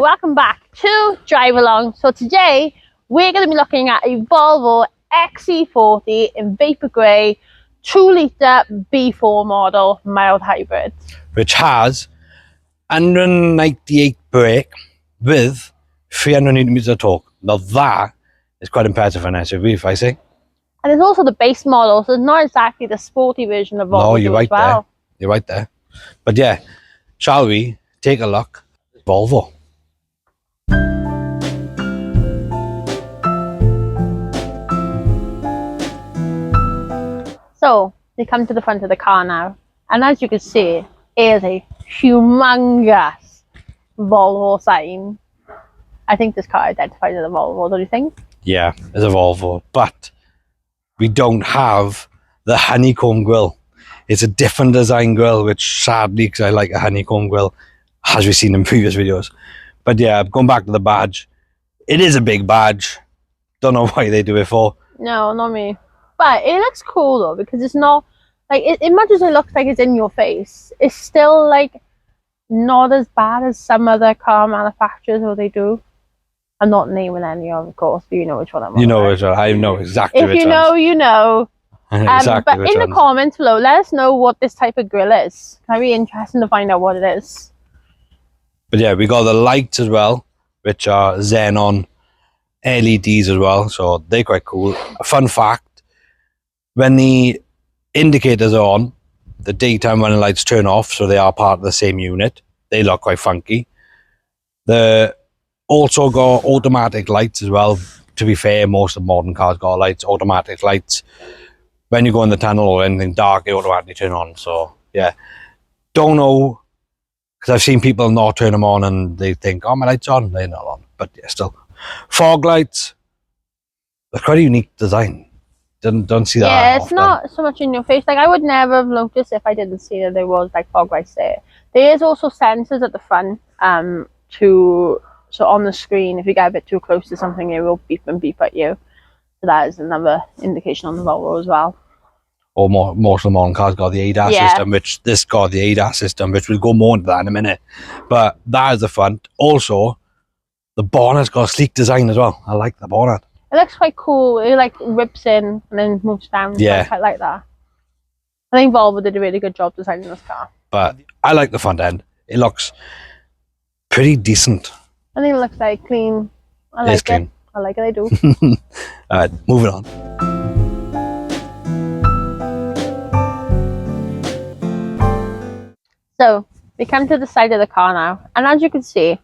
welcome back to Drive Along. So today we're going to be looking at a Volvo XC40 in Vapor Grey 2-litre B4 model mild hybrid, which has 198 brake with 300 newton-meters of torque. Now that is quite impressive for an SUV, if I say. And it's also the base model, so it's not exactly the sporty version of Volvo. No, you're right as well. there. You're right there. But yeah, shall we take a look at Volvo? So we come to the front of the car now, and as you can see, it is a humongous Volvo sign. I think this car identifies as a Volvo, don't you think? Yeah, it's a Volvo, but we don't have the honeycomb grille. It's a different design grille, which sadly, because I like a honeycomb grille, as we've seen in previous videos. But yeah, going back to the badge, it is a big badge. Don't know why they do it for. No, not me. But it looks cool though, because it's not like it much as it looks like it's in your face, it's still like not as bad as some other car manufacturers or they do. I'm not naming any of course, but you know which one I'm on. You know which one. I know exactly if which you know, you know. Exactly. But in the comments below, let us know what this type of grille is. It'd be interesting to find out what it is. But yeah, we got the lights as well, which are xenon LEDs as well, so they're quite cool. A fun fact, when the indicators are on, the daytime running lights turn off, so they are part of the same unit. They look quite funky. They also got automatic lights as well. To be fair, most of modern cars got lights, automatic lights. When you go in the tunnel or anything dark, they automatically turn on. So yeah, don't know, because I've seen people not turn them on and they think, oh, my light's on. They're not on, but yeah, still. Fog lights, they're quite a unique design. Don't see that. Yeah, it's often. not so much in your face. Like I would never have noticed if I didn't see that there was like fog lights there. There is also sensors at the front, so on the screen, if you get a bit too close to something, it will beep and beep at you. So that is another indication on the Volvo as well. Or most of the modern cars got the ADAS system, which this got the ADAS system, which we'll go more into that in a minute. But that is the front. Also, the bonnet's got a sleek design as well. I like the bonnet. It looks quite cool. It like rips in and then moves down. Yeah. I quite like that. I think Volvo did a really good job designing this car. But I like the front end. It looks pretty decent. I think it looks like clean. I like it. Clean. I like it, I do. Alright, moving on. So, we come to the side of the car now. And as you can see,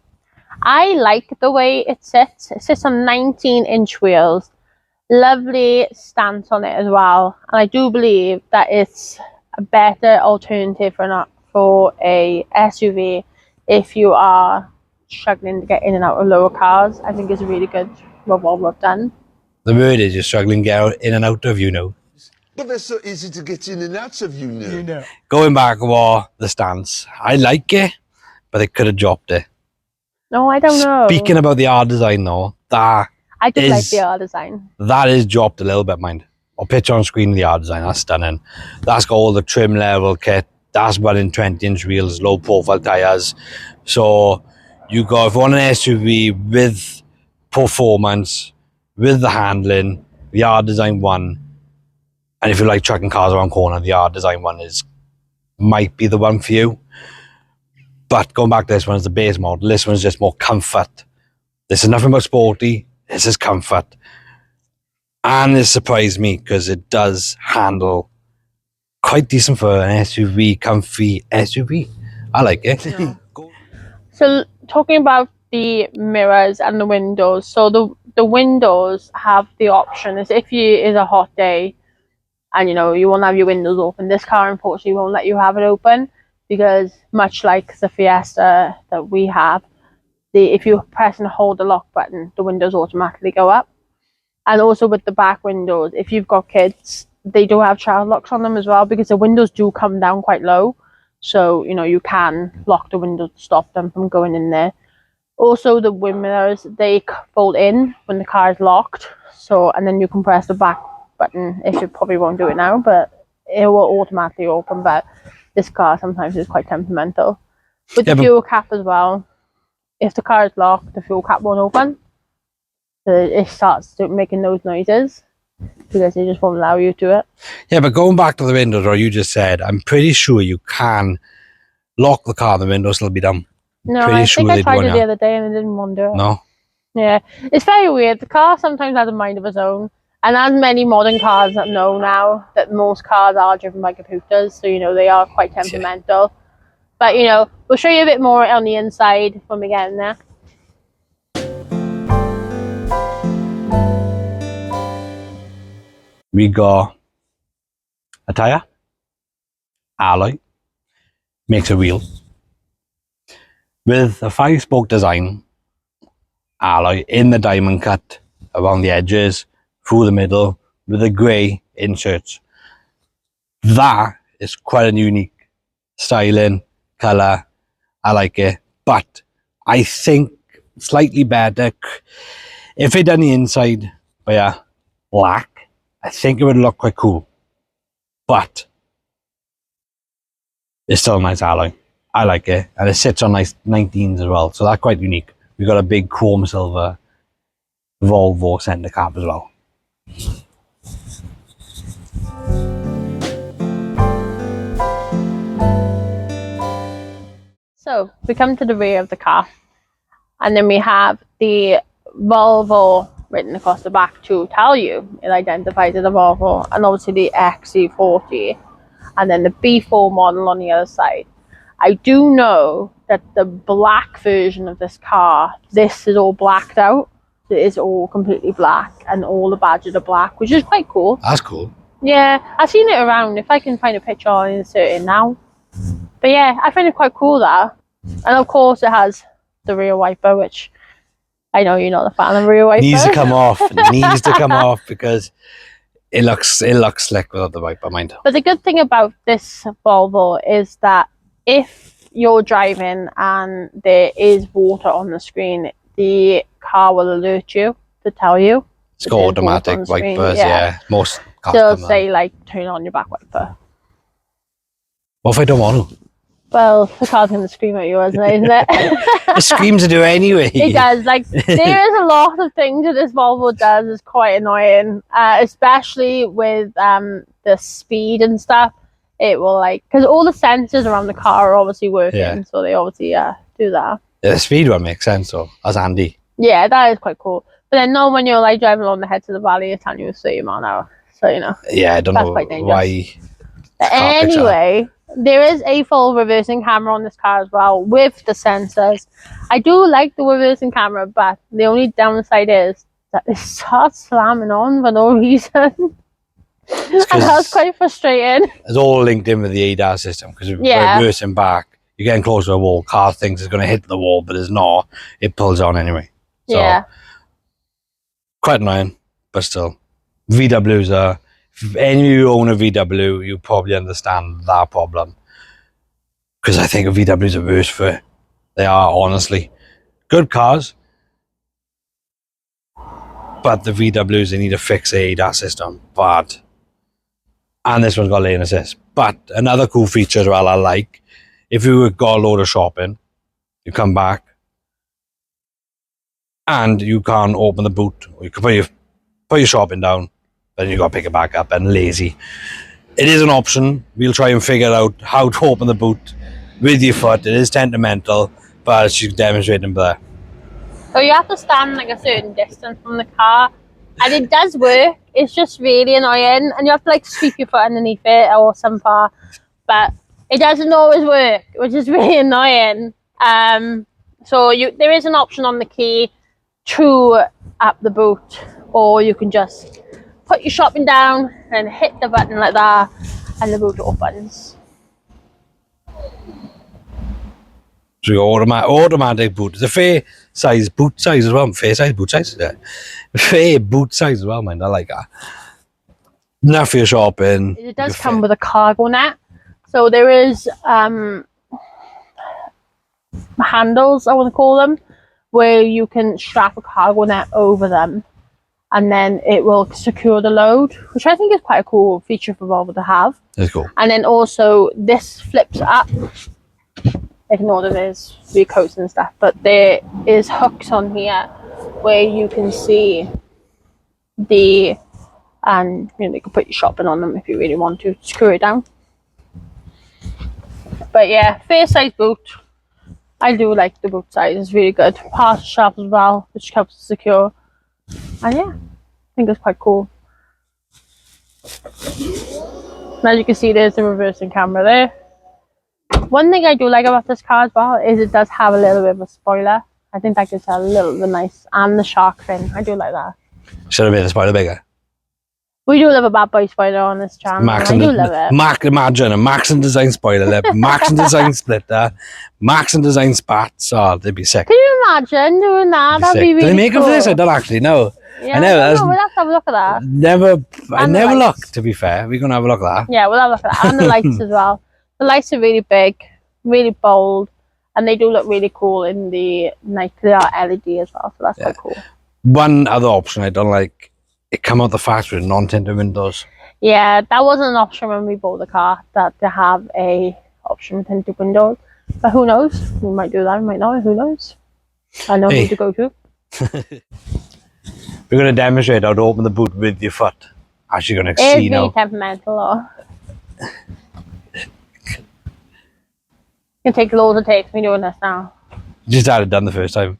I like the way it sits. It sits on 19-inch wheels. Lovely stance on it as well. And I do believe that it's a better alternative for a SUV if you are struggling to get in and out of lower cars. I think it's really good what Volvo have done. The word is you're struggling to get in and out of, you know. But they're so easy to get in and out of, you know. Going back to the stance, I like it, but they could have dropped it. No, I don't know. Speaking about the R design though, I do like the R design. That is dropped a little bit, mind. I'll picture on screen the R design, that's stunning. That's got all the trim level kit. That's running 20-inch wheels, low profile tyres. So you got, if you want an SUV with performance, with the handling, the R design one, and if you like trucking cars around corner, the R design one might be the one for you. But going back to this one, is the base model. This one's just more comfort. This is nothing but sporty. This is comfort. And it surprised me because it does handle quite decent for an SUV, comfy SUV. I like it. Yeah. So talking about the mirrors and the windows. So the windows have the option is if it's a hot day and you won't have your windows open. This car unfortunately won't let you have it open, because much like the Fiesta that we have, if you press and hold the lock button, the windows automatically go up. And also with the back windows, if you've got kids, they do have child locks on them as well, because the windows do come down quite low. So, you can lock the windows to stop them from going in there. Also, the wind mirrors, they fold in when the car is locked. So, and then you can press the back button, if you probably won't do it now, but it will automatically open. But this car sometimes is quite temperamental. With the fuel cap as well, if the car is locked, the fuel cap won't open. So it starts making those noises because they just won't allow you to do it. Yeah, but going back to the windows, or you just said, I'm pretty sure you can lock the car and the windows still be done. No, Pretty I sure think I they'd tried want it the you. other day and I didn't want to do it. No? Yeah, it's very weird. The car sometimes has a mind of its own. And as many modern cars that know now that most cars are driven by computers, so, you know, they are quite temperamental. But, you know, we'll show you a bit more on the inside when we get in there. We got a tyre, alloy, makes a wheel. With a 5-spoke design, alloy in the diamond cut around the edges, through the middle, with the grey inserts. That is quite a unique styling, colour. I like it. But I think slightly better if they done the inside by a black, I think it would look quite cool. But it's still a nice alloy. I like it. And it sits on nice 19s as well. So that's quite unique. We've got a big chrome silver Volvo centre cap as well. So we come to the rear of the car, and then we have the Volvo written across the back to tell you it identifies as a Volvo, and obviously the XC40, and then the B4 model on the other side. I do know that the black version of this car, this is all blacked out. It is all completely black, and all the badges are black, which is quite cool. That's cool. Yeah, I've seen it around. If I can find a picture, I'll insert it now. But yeah, I find it quite cool that. And of course it has the rear wiper, which I know you're not a fan of rear wiper. Needs to come off. Needs to come off because it looks slick without the wiper, mind. But the good thing about this Volvo is that if you're driving and there is water on the screen, the car will alert you to tell you. It's got automatic wipers, yeah. Most cars so come say like turn on your back wiper. What if I don't want to? Well, the car's going to scream at you, isn't it? It screams to do it anyway. It does. Like, there is a lot of things that this Volvo does is quite annoying, especially with the speed and stuff. It will, like, because all the sensors around the car are obviously working, so they obviously do that. Yeah, the speed one makes sense, though. That's handy. Yeah, that is quite cool. But then, no, when you're like driving along the heads of the valley, it's telling you 30 miles an hour. So, you know. Yeah, I don't know why. Anyway, there is a full reversing camera on this car as well with the sensors. I do like the reversing camera, but the only downside is that it starts slamming on for no reason. And that's quite frustrating. It's all linked in with the ADAS system because we're reversing back. You're getting close to a wall. Car thinks it's going to hit the wall, but it's not. It pulls on anyway. So, yeah. Quite annoying, but still. VWs are... If any of you own a VW, you probably understand that problem. Because I think VWs are worse for it. They are, honestly. Good cars. But the VWs, they need to fix the ADAS system. Bad. And this one's got lane assist. But another cool feature as well I like, if you got a load of shopping, you come back and you can't open the boot. Or you can put your shopping down. Then you got to pick it back up and lazy. It is an option. We'll try and figure out how to open the boot with your foot. It is temperamental, but she's demonstrating there. So you have to stand like a certain distance from the car, and it does work. It's just really annoying, and you have to like sweep your foot underneath it or some part, but it doesn't always work, which is really annoying. So there is an option on the key to up the boot, or you can just put your shopping down and hit the button like that, and the boot opens. So your automatic boot. It's a fair size boot size as well. Fair size boot size. Yeah. Fair boot size as well, man. I like that. Enough for your shopping. It does come with a cargo net. So there is handles, I want to call them, where you can strap a cargo net over them, and then it will secure the load, which I think is quite a cool feature for Volvo to have. That's cool. And then also this flips up, ignore that there's recoats and stuff, but there is hooks on here where you can see the, and you can put your shopping on them if you really want to screw it down. But yeah, fair size boot. I do like the boot size, it's really good. Partial strap as well, which helps to secure. And yeah, I think it's quite cool. Now you can see there's the reversing camera there. One thing I do like about this car as well is it does have a little bit of a spoiler. I think that gives it a little bit nice, and the shark fin. I do like that. Should have made the spoiler bigger. We do love a bad boy spoiler on this channel. I do love it. Imagine a Max and Design spoiler lip, Max and Design splitter, Max and Design spats. Oh, they'd be sick. Can you imagine doing that? That'd be really cool. Do they make cool. them for this? I don't actually know. Yeah, I know. We'll have to have a look at that. I never looked, to be fair. We're going to have a look at that. Yeah, we'll have a look at that. And the lights as well. The lights are really big, really bold, and they do look really cool in the night. They are LED as well, so that's quite cool. One other option I don't like, it come out the factory with non-tinted windows. Yeah, that wasn't an option when we bought the car, that to have a option with tinted windows. But who knows? We might do that, we might not, who knows? I know who to go to. We're going to demonstrate how to open the boot with your foot. As you're going to see now. It's really temperamental, or... It can take loads of takes me doing this now. Just had it done the first time.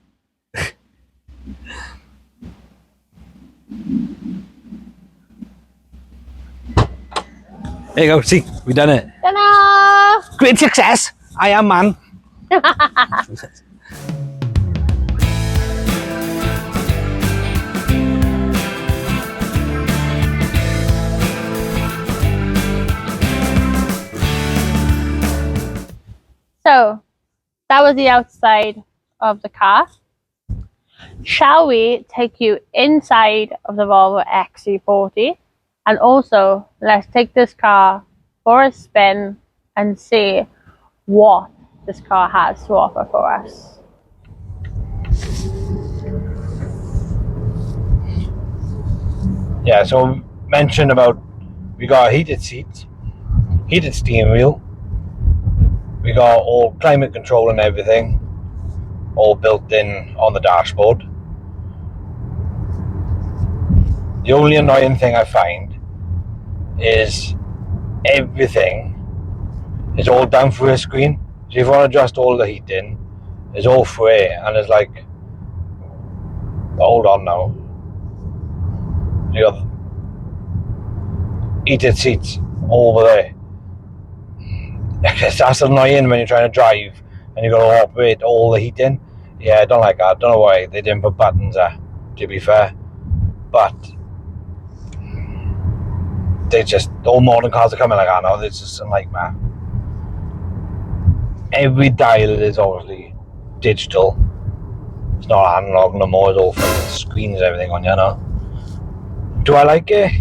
There you go, see, we done it. Ta-da! Great success, I am man. So, that was the outside of the car. Shall we take you inside of the Volvo XC40? And also, let's take this car for a spin and see what this car has to offer for us. Yeah, so mentioned about, we got heated seats, heated steering wheel, we got all climate control and everything, all built in on the dashboard. The only annoying thing I find is everything is all done through a screen. So if you want to adjust all the heating, it's all free, and it's like, hold on now. You got heated seats over there. That's annoying when you're trying to drive and you got to operate all the heating. Yeah, I don't like that. I don't know why they didn't put buttons there, to be fair. But they just, all modern cars are coming like that now. It's just a nightmare. Every dial is obviously digital. It's not analog no more. It's all fucking screens and everything on, you know. Do I like it?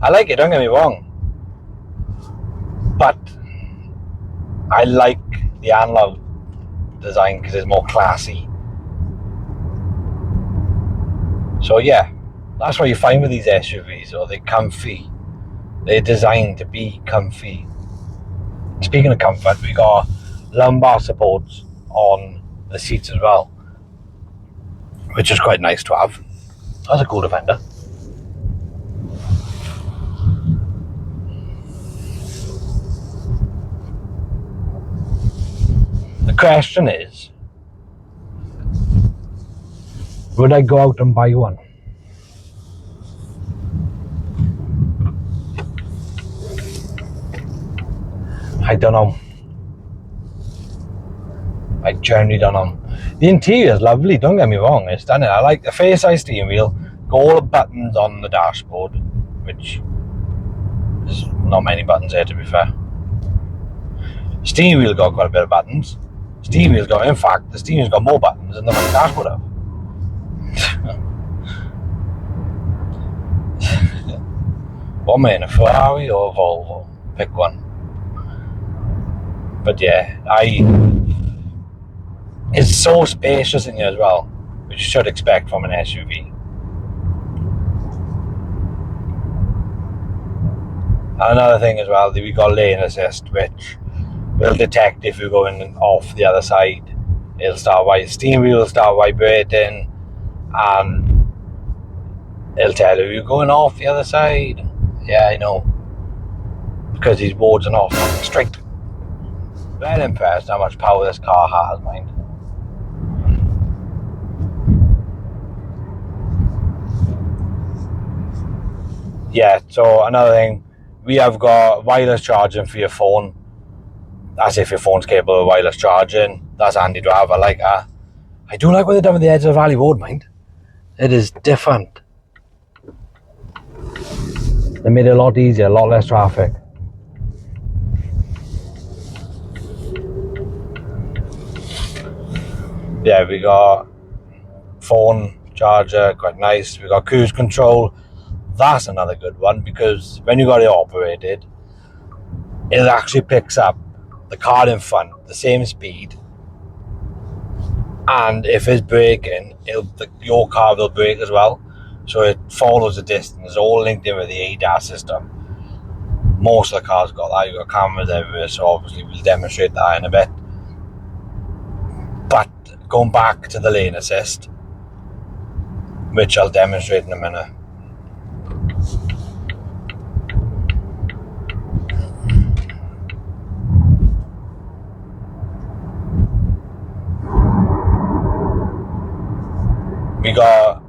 I like it, don't get me wrong. But I like the analog design because it's more classy. So yeah, that's what you find with these SUVs, or they're comfy. They're designed to be comfy. Speaking of comfort, we got lumbar supports on the seats as well, which is quite nice to have. That's a cool Defender. The question is, would I go out and buy one? I don't know. I generally don't know. The interior is lovely, don't get me wrong, it's stunning. I like the face-size steering wheel, got all the buttons on the dashboard, which there's not many buttons there, to be fair. Steering wheel got quite a bit of buttons. Steering wheel's got, in fact, the steering wheel's got more buttons than the dashboard have. What man, a Ferrari or a Volvo? Pick one. But yeah, it's so spacious in here as well, which you should expect from an SUV. And another thing as well, we got lane assist, which will detect if you're going off the other side. It'll start steering wheel will start vibrating, and it'll tell you you're going off the other side. Yeah, I know, because these boards are not straight. Very impressed how much power this car has, mind. Yeah, so another thing, we have got wireless charging for your phone. That's if your phone's capable of wireless charging. That's handy to have. I like that. I do like what they've done with the edge of the Valley Road, mind. It is different. They made it a lot easier, a lot less traffic. Yeah, we got phone charger, quite nice. We got cruise control. That's another good one, because when you got it operated, it actually picks up the car in front, the same speed, and if it's braking, your car will brake as well. So it follows the distance, all linked in with the ADAS system. Most of the cars got that. You've got cameras everywhere, so obviously we'll demonstrate that in a bit. But going back to the lane assist, which I'll demonstrate in a minute. We got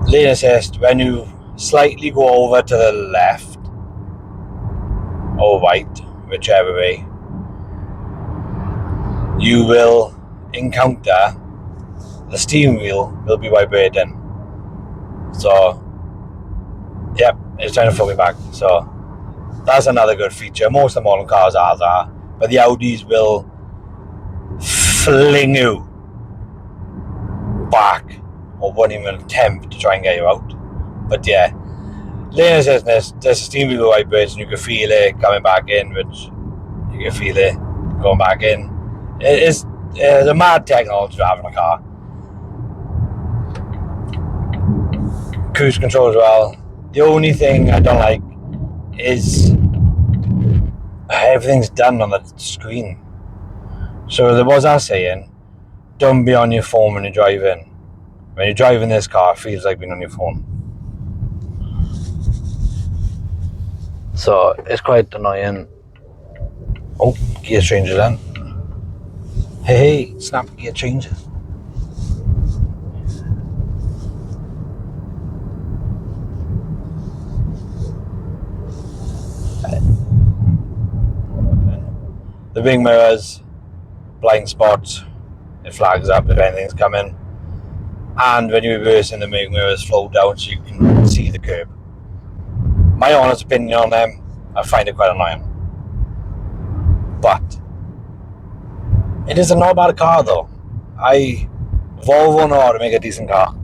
lane assist when you slightly go over to the left or right, whichever way, you will encounter the steering wheel will be vibrating. So, yep, it's trying to flip me back. So, that's another good feature. Most of the modern cars have that, but the Audis will fling you back or won't even attempt to try and get you out. But yeah, lane assist, there's a steering wheel vibrates and you can feel it coming back in, which you can feel it going back in. It's a mad technology to have in a car. Cruise control as well. The only thing I don't like is everything's done on the screen. So there was that saying, don't be on your phone when you're driving. When you're driving this car, it feels like being on your phone. So it's quite annoying. Oh, gear changes then. Hey, snap gear changes. The wing mirrors, blind spots, it flags up if anything's coming. And when you reverse in, the wing mirrors flow down so you can see the curb. My honest opinion on them, I find it quite annoying. But it is a not bad car though. Volvo know how to make a decent car.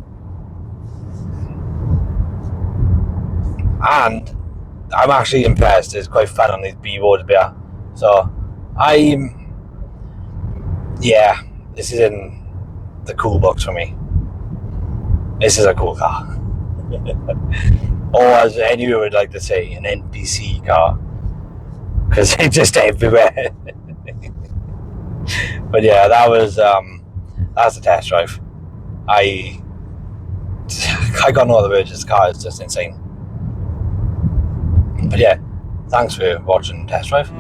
And I'm actually impressed. It's quite fun on these B roads here. So yeah, this is in the cool box for me. This is a cool car. Or as anyone would like to say, an NPC car. Because they're just everywhere. But yeah, that's the test drive. I got no other words. This car is just insane. But yeah, thanks for watching Test Drive.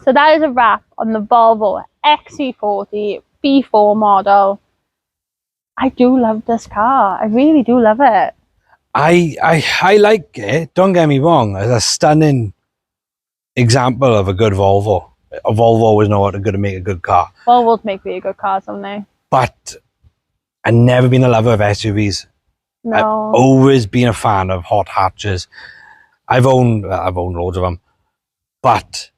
So that is a wrap on the Volvo XC40 B4 model. I do love this car. I really do love it. I like it. Don't get me wrong. It's a stunning example of a good Volvo. A Volvo always know how to make a good car. Volvos make really good cars, don't they? But I've never been a lover of SUVs. No. I've always been a fan of hot hatches. I've owned loads of them. But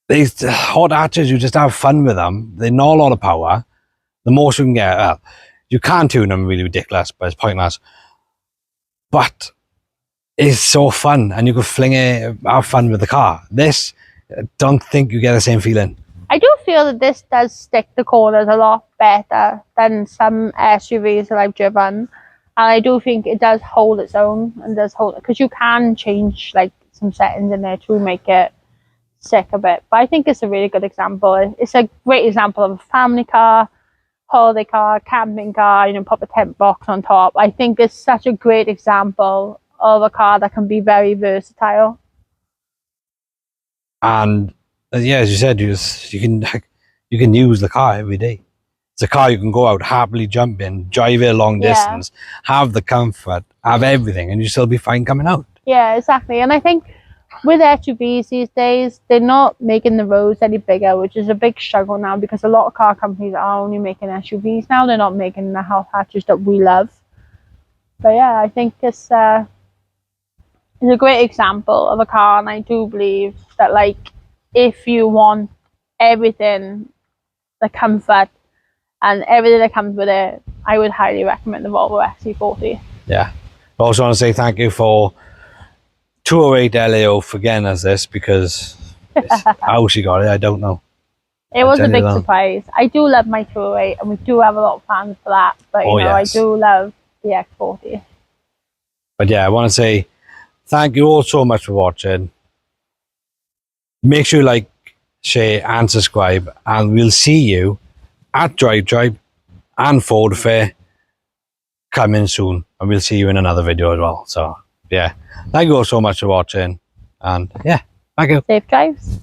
these hot hatches, you just have fun with them. They're not a lot of power. The most you can get, you can tune them really ridiculous, but it's pointless. But it's so fun, and you can fling it, have fun with the car. This, don't think you get the same feeling. I do feel that this does stick the corners a lot better than some SUVs that I've driven. And I do think it does hold its own and does hold it, because you can change like some settings in there to make it stick a bit. But I think it's a really good example. It's a great example of a family car, holiday car, camping car, you know, pop a tent box on top. I think it's such a great example of a car that can be very versatile. And yeah, as you said, you can use the car every day. It's a car you can go out, happily jump in, drive it a long distance, have the comfort, have everything, and you still be fine coming out. Yeah, exactly. And I think with SUVs these days, they're not making the roads any bigger, which is a big struggle now, because a lot of car companies are only making SUVs now. They're not making the health hatches that we love. But yeah, I think it's a great example of a car, and I do believe that, like, if you want everything, the comfort and everything that comes with it, I would highly recommend the Volvo XC40. Yeah. I also want to say thank you for 208 LAO for getting us this, because how she got it, I don't know. It was a big surprise. I do love my 208, and we do have a lot of plans for that. But you know, yes, I do love the X40. But yeah, I want to say thank you all so much for watching. Make sure you like, share, and subscribe, and we'll see you at Drive and Ford Fair coming soon, and we'll see you in another video as well. So yeah, thank you all so much for watching, and yeah, thank you. Safe drives.